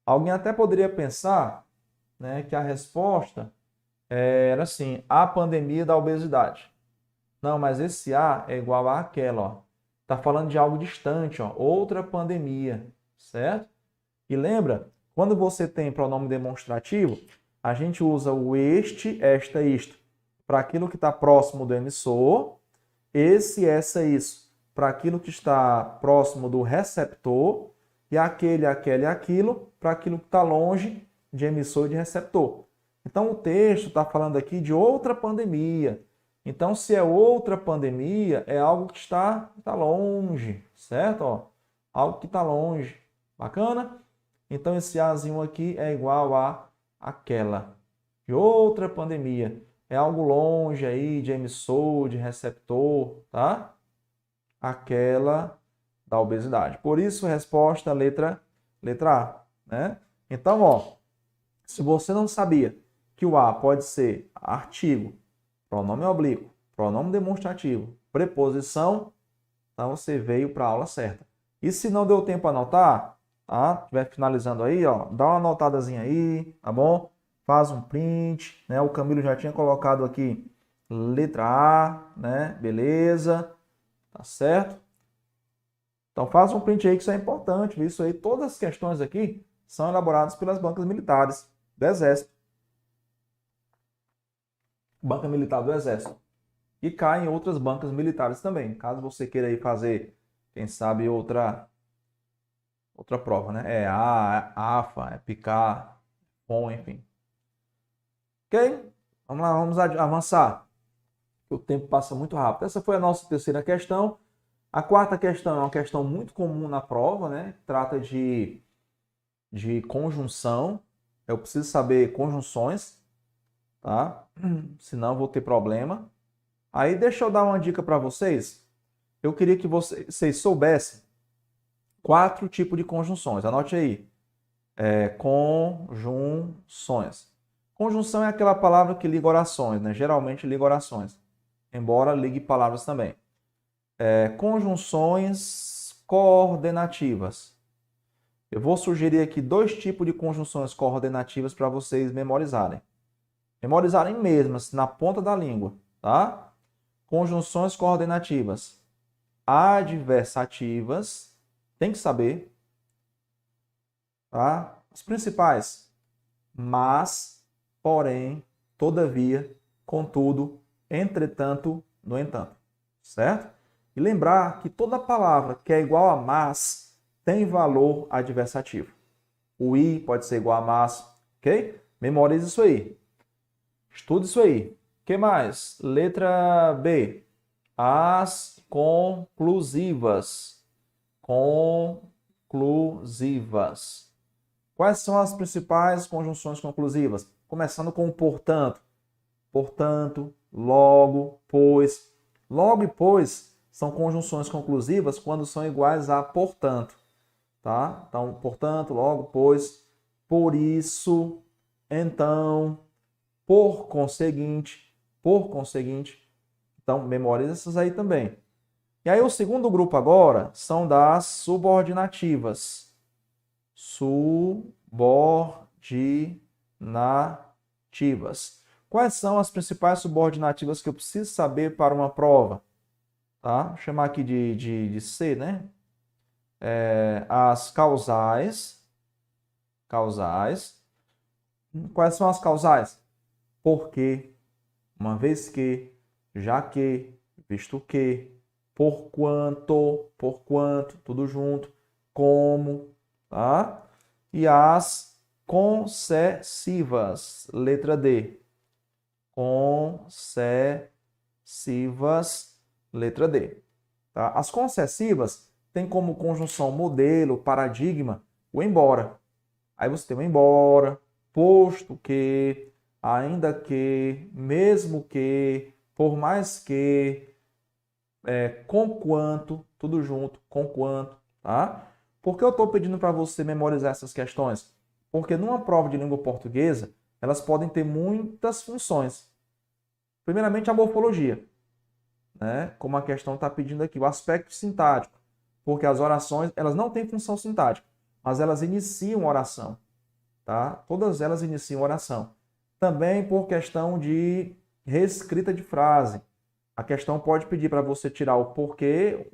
Alguém até poderia pensar, né, que a resposta era assim, a pandemia da obesidade. Não, mas esse a é igual a aquela, ó. Tá falando de algo distante, ó, outra pandemia, certo? E lembra, quando você tem pronome demonstrativo, a gente usa o este, esta, isto, para aquilo que está próximo do emissor, esse, essa, isso, para aquilo que está próximo do receptor, e aquele, aquela e aquilo, para aquilo que está longe de emissor e de receptor. Então, o texto está falando aqui de outra pandemia. Então, se é outra pandemia, é algo que está longe, certo? Ó, algo que está longe. Bacana? Então, esse azinho aqui é igual a aquela. De outra pandemia. É algo longe aí de emissor, de receptor, tá? Aquela da obesidade. Por isso, resposta letra A, né? Então, ó, se você não sabia que o a pode ser artigo, pronome oblíquo, pronome demonstrativo, preposição, então você veio para a aula certa. E se não deu tempo a anotar, tá? Estiver finalizando aí, ó, dá uma anotadazinha aí, tá bom? Faz um print, né? O Camilo já tinha colocado aqui letra A, né? Beleza, tá certo? Então faz um print aí que isso é importante, isso aí, todas as questões aqui são elaboradas pelas bancas militares do Exército. Banca Militar do Exército. E cai em outras bancas militares também, caso você queira aí fazer, quem sabe, outra prova, né? É A, AFA, é PICAR, POM, enfim. Ok? Vamos lá, vamos avançar. O tempo passa muito rápido. Essa foi a nossa terceira questão. A quarta questão é uma questão muito comum na prova, né? Trata de conjunção. Eu preciso saber conjunções, tá? Senão eu vou ter problema. Aí deixa eu dar uma dica para vocês. Eu queria que vocês soubessem 4 tipos de conjunções. Anote aí. Conjunções. Conjunção é aquela palavra que liga orações, né? Geralmente liga orações. Embora ligue palavras também. Conjunções coordenativas. Eu vou sugerir aqui 2 tipos de conjunções coordenativas para vocês memorizarem. Memorizarem mesmo, assim, na ponta da língua, tá? Conjunções coordenativas adversativas, tem que saber, tá? Os principais: mas, porém, todavia, contudo, entretanto, no entanto, certo? E lembrar que toda palavra que é igual a mas tem valor adversativo. O i pode ser igual a mas, ok? Memorize isso aí. Estude isso aí. O que mais? Letra B. As conclusivas. Conclusivas. Quais são as principais conjunções conclusivas? Começando com o portanto. Portanto, logo, pois. Logo e pois são conjunções conclusivas quando são iguais a portanto. Tá? Então, portanto, logo, pois, por isso, então, por conseguinte. Então, memorize essas aí também. E aí, o segundo grupo agora são das subordinativas. Subordinativas. Quais são as principais subordinativas que eu preciso saber para uma prova? Tá? Vou chamar aqui de C, né? As causais. Causais. Quais são as causais? Porque, uma vez que, já que, visto que, porquanto, tudo junto, como, tá? E as concessivas, letra D. Concessivas, letra D. Tá? As concessivas têm como conjunção modelo, paradigma, o embora. Aí você tem o embora, posto que, ainda que, mesmo que, por mais que, conquanto, tudo junto, conquanto, tá? Por que eu estou pedindo para você memorizar essas questões? Porque numa prova de língua portuguesa, elas podem ter muitas funções. Primeiramente, a morfologia, né? Como a questão está pedindo aqui, o aspecto sintático, porque as orações, elas não têm função sintática, mas elas iniciam oração, tá? Todas elas iniciam oração. Também por questão de reescrita de frase. A questão pode pedir para você tirar o porquê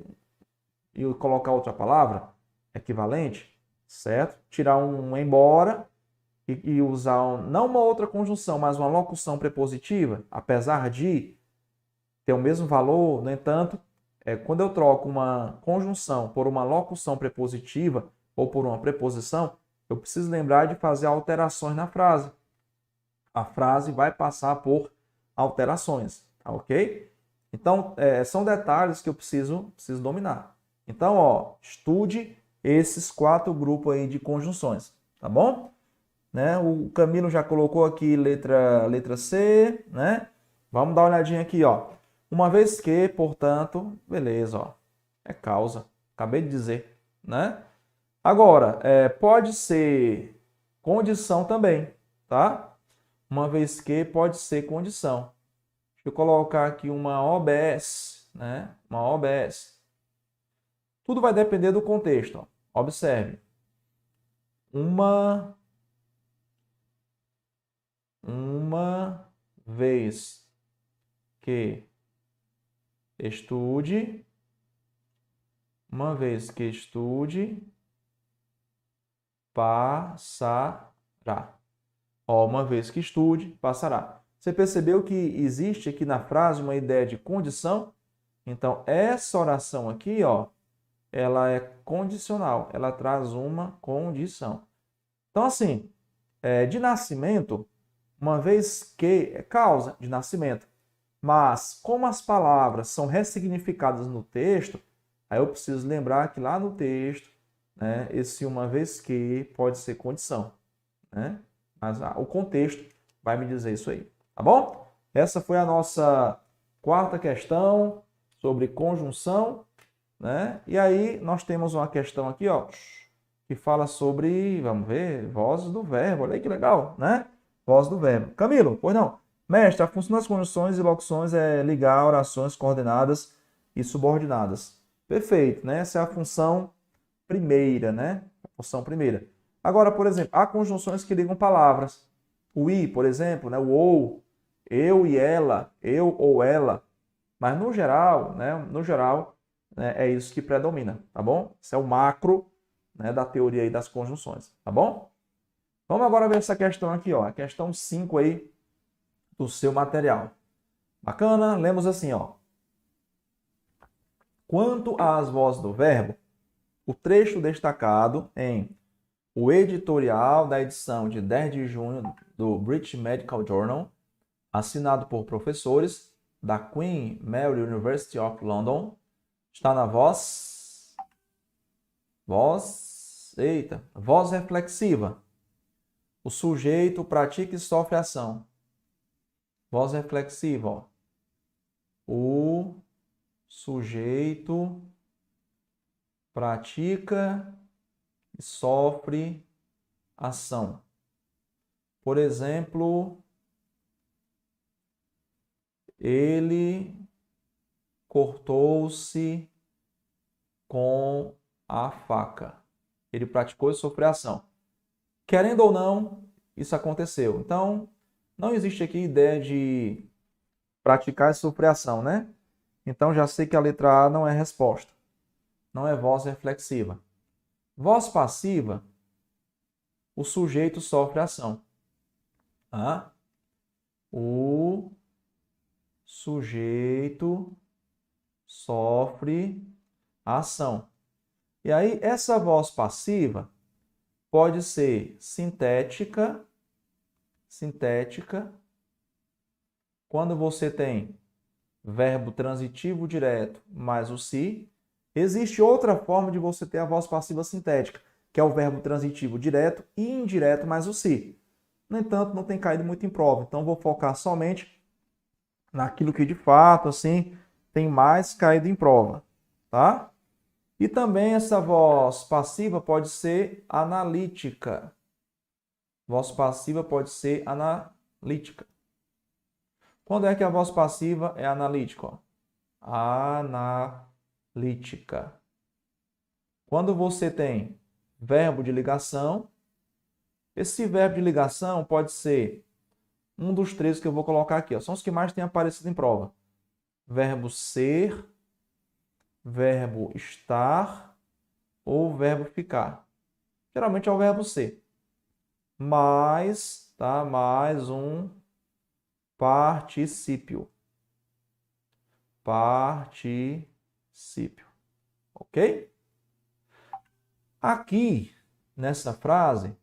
e colocar outra palavra equivalente, certo? Tirar um embora e usar não uma outra conjunção, mas uma locução prepositiva, apesar de ter o mesmo valor. No entanto, quando eu troco uma conjunção por uma locução prepositiva ou por uma preposição, eu preciso lembrar de fazer alterações na frase. A frase vai passar por alterações, tá ok? Então, são detalhes que eu preciso dominar. Então, ó, estude esses 4 grupos aí de conjunções, tá bom? Né? O Camilo já colocou aqui letra C, né? Vamos dar uma olhadinha aqui, ó. Uma vez que, portanto, beleza, ó. É causa. Acabei de dizer, né? Agora, pode ser condição também, tá? Uma vez que pode ser condição. Deixa eu colocar aqui uma OBS, né? Uma OBS. Tudo vai depender do contexto, ó. Observe. Uma vez que estude, passará. Ó, uma vez que estude, passará. Você percebeu que existe aqui na frase uma ideia de condição? Então, essa oração aqui, ó, ela é condicional, ela traz uma condição. Então, assim, de nascimento, uma vez que é causa de nascimento, mas como as palavras são ressignificadas no texto, aí eu preciso lembrar que lá no texto, né, esse uma vez que pode ser condição, né? Mas o contexto vai me dizer isso aí, tá bom? Essa foi a nossa 4ª questão sobre conjunção, né? E aí nós temos uma questão aqui, ó, que fala sobre, vamos ver, vozes do verbo. Olha aí que legal, né? Vozes do verbo. Camilo, pois não. Mestre, a função das conjunções e locuções é ligar orações coordenadas e subordinadas. Perfeito, né? Essa é a função primeira, né? A posição primeira. Agora, por exemplo, há conjunções que ligam palavras. O i, por exemplo, né? O ou, eu e ela, eu ou ela. Mas no geral, né? No geral, né, é isso que predomina, tá bom? Isso é o macro, né, da teoria aí das conjunções, tá bom? Vamos agora ver essa questão aqui, ó, a questão 5 aí do seu material. Bacana? Lemos assim, ó. Quanto às vozes do verbo, o trecho destacado em o editorial da edição de 10 de junho do British Medical Journal, assinado por professores da Queen Mary University of London, está na voz reflexiva. O sujeito pratica e sofre ação. Voz reflexiva, ó. O sujeito pratica e sofre ação. Por exemplo, ele cortou-se com a faca. Ele praticou e sofreu ação. Querendo ou não, isso aconteceu. Então, não existe aqui ideia de praticar e sofrer ação, né? Então, já sei que a letra A não é resposta. Não é voz reflexiva. Voz passiva, o sujeito sofre ação. Ah? O sujeito sofre ação. E aí, essa voz passiva pode ser sintética, quando você tem verbo transitivo direto mais o se. Existe outra forma de você ter a voz passiva sintética, que é o verbo transitivo direto e indireto mais o se. No entanto, não tem caído muito em prova, então vou focar somente naquilo que de fato assim tem mais caído em prova, tá? E também essa voz passiva pode ser analítica. Voz passiva pode ser analítica. Quando é que a voz passiva é analítica? Ó? Analítica. Quando você tem verbo de ligação, esse verbo de ligação pode ser um dos três que eu vou colocar aqui. Ó. São os que mais têm aparecido em prova. Verbo ser, verbo estar ou verbo ficar. Geralmente é o verbo ser. Mais, tá? Mais um particípio. Particípio. Ok? Aqui, nessa frase,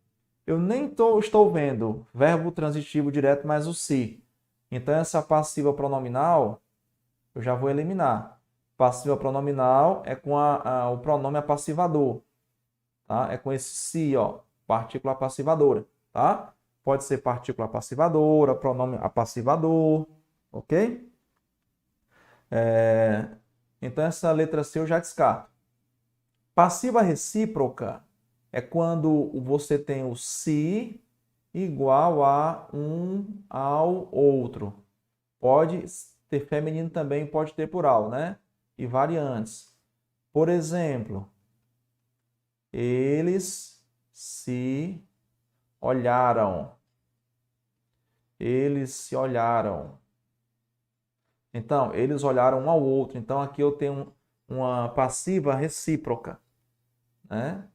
eu nem estou vendo verbo transitivo direto mais o se. Então, essa passiva pronominal, eu já vou eliminar. Passiva pronominal é com o pronome apassivador. Tá? É com esse se, ó, partícula apassivadora. Tá? Pode ser partícula apassivadora, pronome apassivador, ok? Então, essa letra C eu já descarto. Passiva recíproca é quando você tem o se igual a um ao outro. Pode ter feminino também, pode ter plural, né? E variantes. Por exemplo, eles se olharam. Eles se olharam. Então, eles olharam um ao outro. Então, aqui eu tenho uma passiva recíproca, né?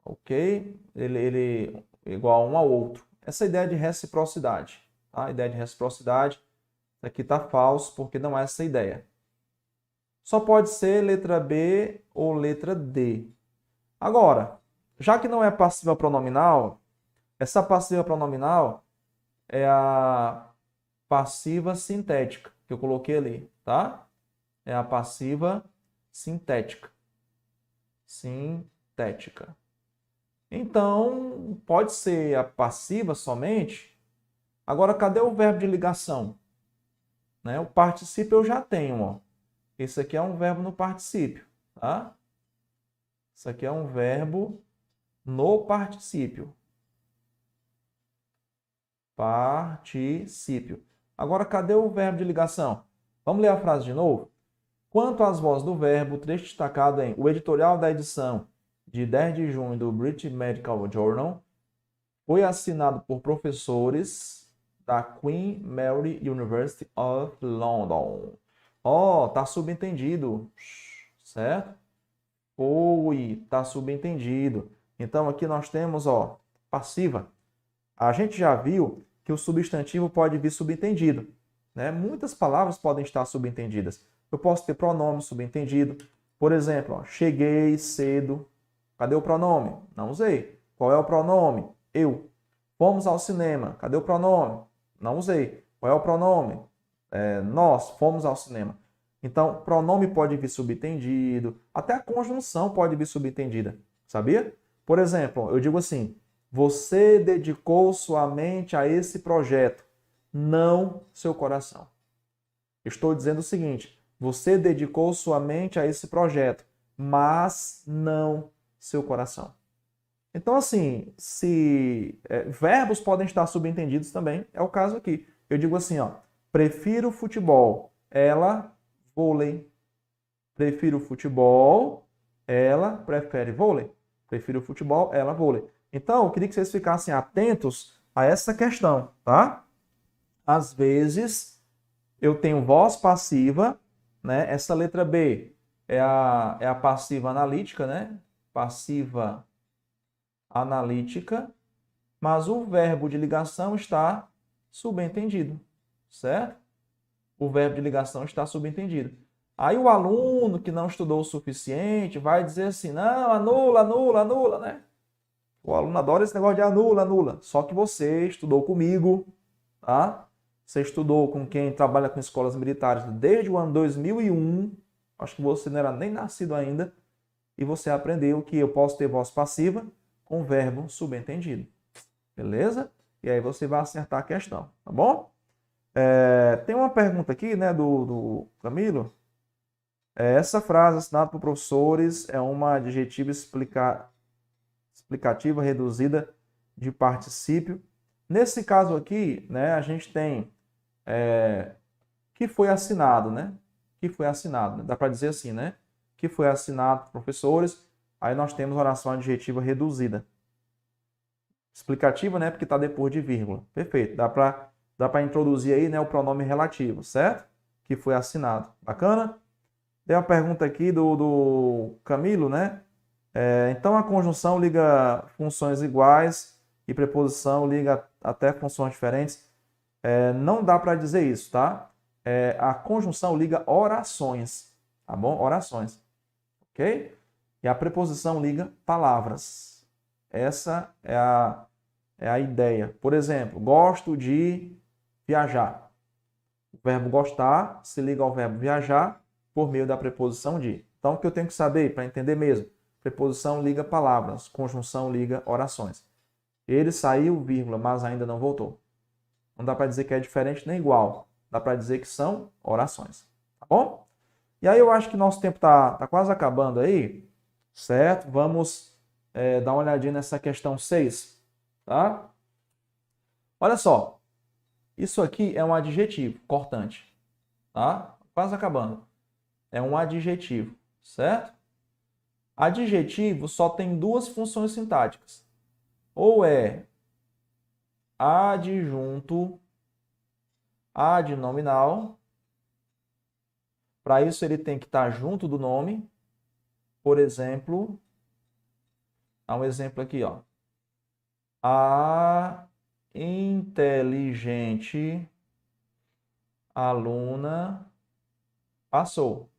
Ok? Ele igual um ao outro. Essa ideia de reciprocidade, tá? A ideia de reciprocidade, aqui está falso porque não é essa ideia. Só pode ser letra B ou letra D. Agora, já que não é passiva pronominal, essa passiva pronominal é a passiva sintética, que eu coloquei ali, tá? É a passiva sintética. Sintética. Então, pode ser a passiva somente. Agora, cadê o verbo de ligação? Né? O particípio eu já tenho, ó. Esse aqui é um verbo no particípio, tá? Isso aqui é um verbo no particípio. Particípio. Agora, cadê o verbo de ligação? Vamos ler a frase de novo? Quanto às vozes do verbo, o trecho destacado em o editorial da edição de 10 de junho do British Medical Journal foi assinado por professores da Queen Mary University of London. Ó, tá subentendido, certo? Foi, tá subentendido. Então, aqui nós temos, ó, passiva. A gente já viu que o substantivo pode vir subentendido, né? Muitas palavras podem estar subentendidas. Eu posso ter pronome subentendido. Por exemplo, ó, cheguei cedo. Cadê o pronome? Não usei. Qual é o pronome? Eu. Fomos ao cinema. Cadê o pronome? Não usei. Qual é o pronome? Nós fomos ao cinema. Então, pronome pode vir subentendido. Até a conjunção pode vir subentendida. Sabia? Por exemplo, eu digo assim: você dedicou sua mente a esse projeto, não seu coração. Estou dizendo o seguinte: você dedicou sua mente a esse projeto, mas não seu coração. Então, assim, se verbos podem estar subentendidos também, é o caso aqui. Eu digo assim, ó, prefiro futebol, ela vôlei. Prefiro futebol, ela prefere vôlei. Prefiro futebol, ela vôlei. Então, eu queria que vocês ficassem atentos a essa questão, tá? Às vezes, eu tenho voz passiva, né? Essa letra B é a passiva analítica, né? Passiva analítica, mas o verbo de ligação está subentendido, certo? O verbo de ligação está subentendido. Aí o aluno que não estudou o suficiente vai dizer assim, não, anula, anula, anula, né? O aluno adora esse negócio de anula, anula. Só que você estudou comigo, tá? Você estudou com quem trabalha com escolas militares desde o ano 2001. Acho que você não era nem nascido ainda. E você aprendeu que eu posso ter voz passiva com verbo subentendido. Beleza? E aí você vai acertar a questão, tá bom? Tem uma pergunta aqui, né, do Camilo. Essa frase assinada por professores é uma adjetiva explicativa reduzida de particípio. Nesse caso aqui, né, a gente tem que foi assinado, né? Que foi assinado. Dá para dizer assim, né? Que foi assinado por professores. Aí nós temos oração adjetiva reduzida. Explicativa, né? Porque está depois de vírgula. Perfeito. Dá para introduzir aí, né, o pronome relativo, certo? Que foi assinado. Bacana? Tem uma pergunta aqui do Camilo, né? Então a conjunção liga funções iguais e preposição liga até funções diferentes. Não dá para dizer isso, tá? A conjunção liga orações, tá bom? Orações, ok? E a preposição liga palavras. Essa é a ideia. Por exemplo, gosto de viajar. O verbo gostar se liga ao verbo viajar por meio da preposição de. Então, o que eu tenho que saber para entender mesmo? Preposição liga palavras, conjunção liga orações. Ele saiu, vírgula, mas ainda não voltou. Não dá para dizer que é diferente nem igual. Dá para dizer que são orações. Tá bom? E aí eu acho que nosso tempo tá quase acabando aí, certo? Vamos dar uma olhadinha nessa questão 6, tá? Olha só. Isso aqui é um adjetivo cortante, tá? Quase acabando. É um adjetivo, certo? Adjetivo só tem duas funções sintáticas. Ou é adjunto adnominal. Para isso ele tem que estar junto do nome. Por exemplo, dá um exemplo aqui, ó. A inteligente aluna passou.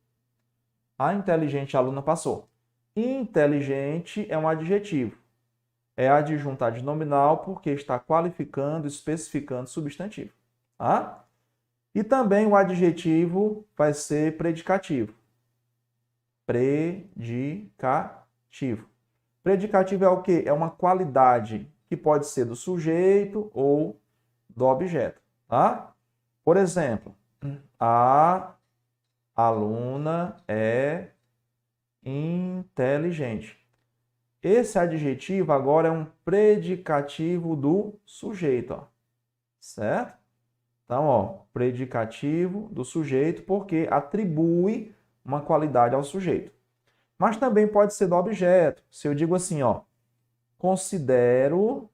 A inteligente aluna passou. Inteligente é um adjetivo. É adjunto adnominal porque está qualificando, especificando substantivo. Tá? E também o adjetivo vai ser predicativo. Predicativo. Predicativo é o quê? É uma qualidade que pode ser do sujeito ou do objeto. Tá? Por exemplo, a aluna é inteligente. Esse adjetivo agora é um predicativo do sujeito, ó. Certo? Então, ó, predicativo do sujeito porque atribui uma qualidade ao sujeito. Mas também pode ser do objeto. Se eu digo assim, ó, considero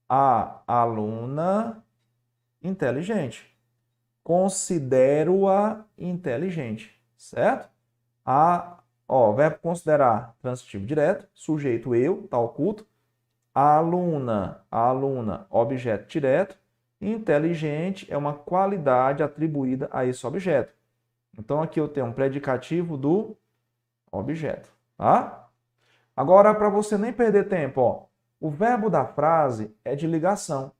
a aluna inteligente. Considero-a inteligente, certo? Verbo considerar, transitivo direto, sujeito eu, tá oculto. A aluna, objeto direto. Inteligente é uma qualidade atribuída a esse objeto. Então, aqui eu tenho um predicativo do objeto, tá? Agora, para você nem perder tempo, ó, o verbo da frase é de ligação.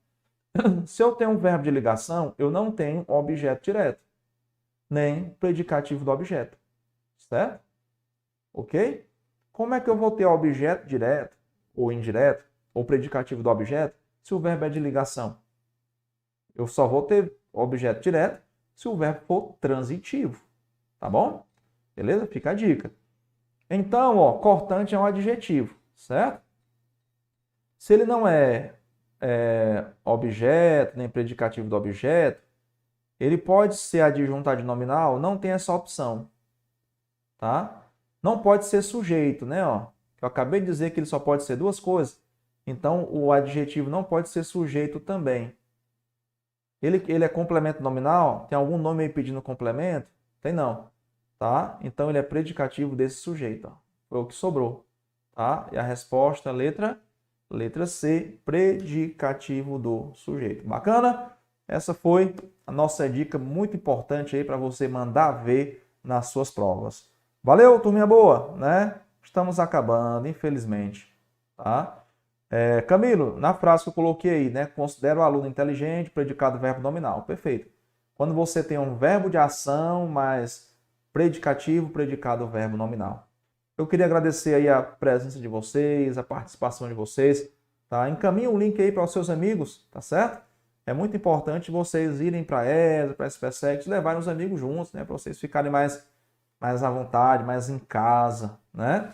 Se eu tenho um verbo de ligação, eu não tenho objeto direto, nem predicativo do objeto, certo? Ok? Como é que eu vou ter objeto direto, ou indireto, ou predicativo do objeto, se o verbo é de ligação? Eu só vou ter objeto direto se o verbo for transitivo, tá bom? Beleza? Fica a dica. Então, ó, cortante é um adjetivo, certo? Se ele não é objeto, nem predicativo do objeto, ele pode ser adjunto adnominal, não tem essa opção, tá? Não pode ser sujeito, né? Ó, eu acabei de dizer que ele só pode ser duas coisas, então o adjetivo não pode ser sujeito também. Ele é complemento nominal? Tem algum nome aí pedindo complemento? Tem não, tá? Então ele é predicativo desse sujeito, ó. Foi o que sobrou, tá? E a resposta, letra C, predicativo do sujeito. Bacana? Essa foi a nossa dica muito importante aí para você mandar ver nas suas provas. Valeu, turminha boa, né? Estamos acabando, infelizmente, tá? Camilo, na frase que eu coloquei aí, né? Considero o aluno inteligente, predicado verbo nominal. Perfeito. Quando você tem um verbo de ação, mais predicativo, predicado verbo nominal. Eu queria agradecer aí a presença de vocês, a participação de vocês, tá? Encaminhe o link aí para os seus amigos, tá certo? É muito importante vocês irem para a ESA, para a SPSEC, levarem os amigos juntos, né? Para vocês ficarem mais à vontade, mais em casa, né?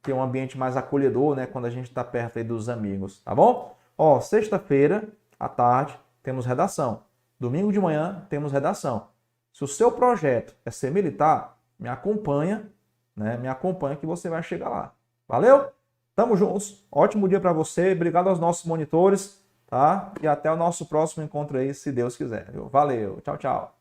Ter um ambiente mais acolhedor, né? Quando a gente está perto aí dos amigos, tá bom? Ó, sexta-feira, à tarde, temos redação. Domingo de manhã, temos redação. Se o seu projeto é ser militar, me acompanha, né? Me acompanha que você vai chegar lá. Valeu? Tamo juntos. Ótimo dia para você. Obrigado aos nossos monitores, tá? E até o nosso próximo encontro aí, se Deus quiser. Viu? Valeu. Tchau, tchau.